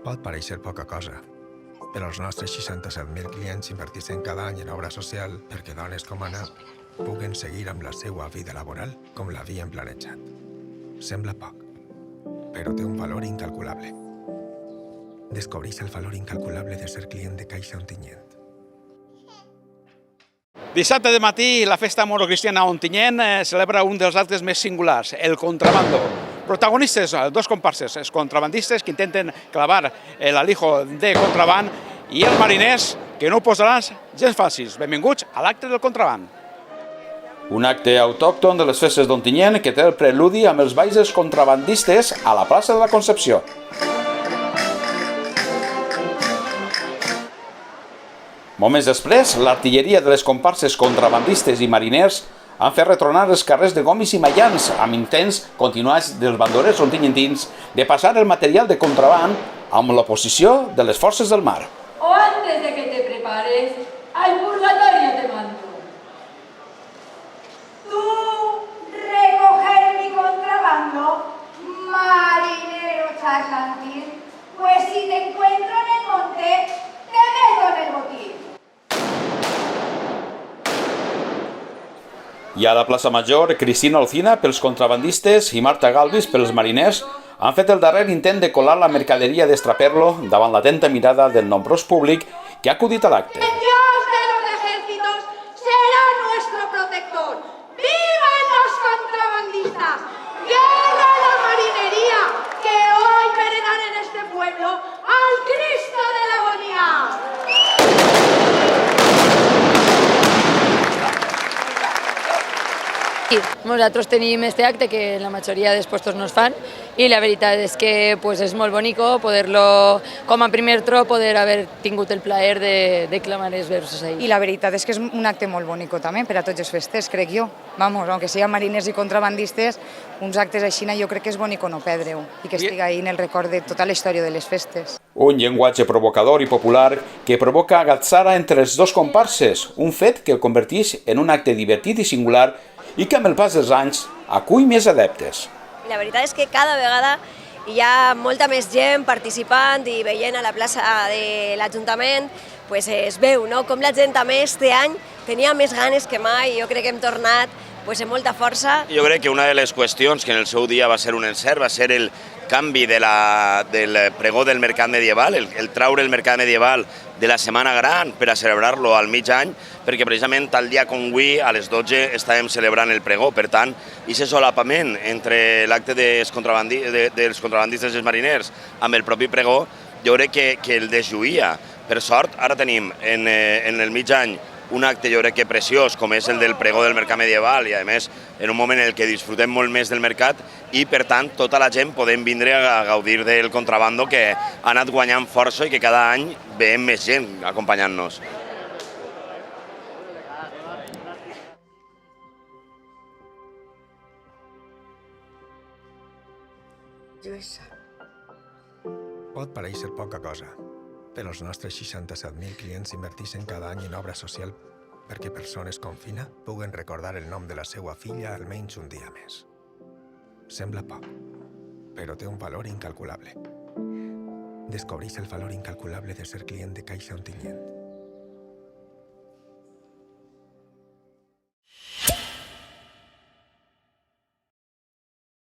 Pot pareixer poca cosa, però els nostres 67.000 clients inverteixen cada any en obra social perquè dones com Anna puguen seguir amb la seva vida laboral com l'havien planejat. Sembla poc, però té un valor incalculable. Descobreix el valor incalculable de ser client de Caixa Ontinyent. Dissabte de matí, la festa morocristiana a Ontinyent celebra un dels actes més singulars, el contrabando. Protagonistes, dos comparses, els contrabandistes que intenten clavar l'alijo de contraband i els mariners que no ho posaran gens fàcils. Benvinguts a l'acte del contraband. Un acte autòcton de les festes d'Ontinyent que té el preludi amb els balls dels contrabandistes a la plaça de la Concepció. Moments després, l'artilleria de les comparses contrabandistes i mariners han fet retornar els carrers de Gomis i Maians amb intents continuats dels bandolers ontinyentins de passar el material de contraband amb l'oposició de les forces del mar. O antes de que te prepares, al purgatorio te mando. Tú recoger mi contrabando, marinero charlantín, pues si te encuentro en el monte, te meto en el botín. I a la plaça Major, Cristina Olcina pels contrabandistes i Marta Galvis pels mariners han fet el darrer intent de colar la mercaderia d'Estraperlo davant l'atenta mirada del nombrós públic que ha acudit a l'acte. El Dios de los ejércitos será nuestro protector. ¡Vivan los contrabandistas! ¡Guerra a la marinería! Que hoy venerarán en este pueblo al Cristo de la agonía. Nosaltres tenim este acte que la majoria dels puestos no es fan i la veritat és que és molt bonico poder-lo, com a primer tro, poder haver tingut el plaer de declamar els versos ahí. I la veritat és que és un acte molt bonico també per a tots els festes, crec jo. Vamos, aunque siguin mariners i contrabandistes, uns actes així jo crec que és bonico no perdre-ho i que estigui ahí en el record de tota la història de les festes. Un llenguatge provocador i popular que provoca agatzara entre els dos comparses, un fet que el converteix en un acte divertit i singular i que amb el pas dels anys acull més adeptes. La veritat és que cada vegada hi ha molta més gent participant i veient a la plaça de l'Ajuntament, es veu com la gent també este any tenia més ganes que mai. Jo crec que hem tornat amb molta força. Jo crec que una de les qüestions que en el seu dia va ser un encert va ser el canvi del pregó del mercat medieval, el traure el mercat medieval de la Setmana Gran per a celebrar-lo al mig any, perquè precisament tal dia com avui a les 12 estàvem celebrant el pregó. Per tant, aquest solapament entre l'acte dels contrabandistes i els mariners amb el propi pregó, jo crec que el deslluïa. Per sort, ara tenim en el mig any un acte jo crec que preciós, com és el del pregó del mercat medieval, i a més en un moment en què disfrutem molt més del mercat i per tant tota la gent podem vindre a gaudir del contrabando que ha anat guanyant força i que cada any veiem més gent acompanyant-nos. Pot pareixer poca cosa, però els nostres 67.000 clients inverteixen cada any en obra social perquè persones com Fina puguen recordar el nom de la seva filla almenys un dia més. Sembla poc, però té un valor incalculable. Descobreix el valor incalculable de ser client de Caixa Ontinyent.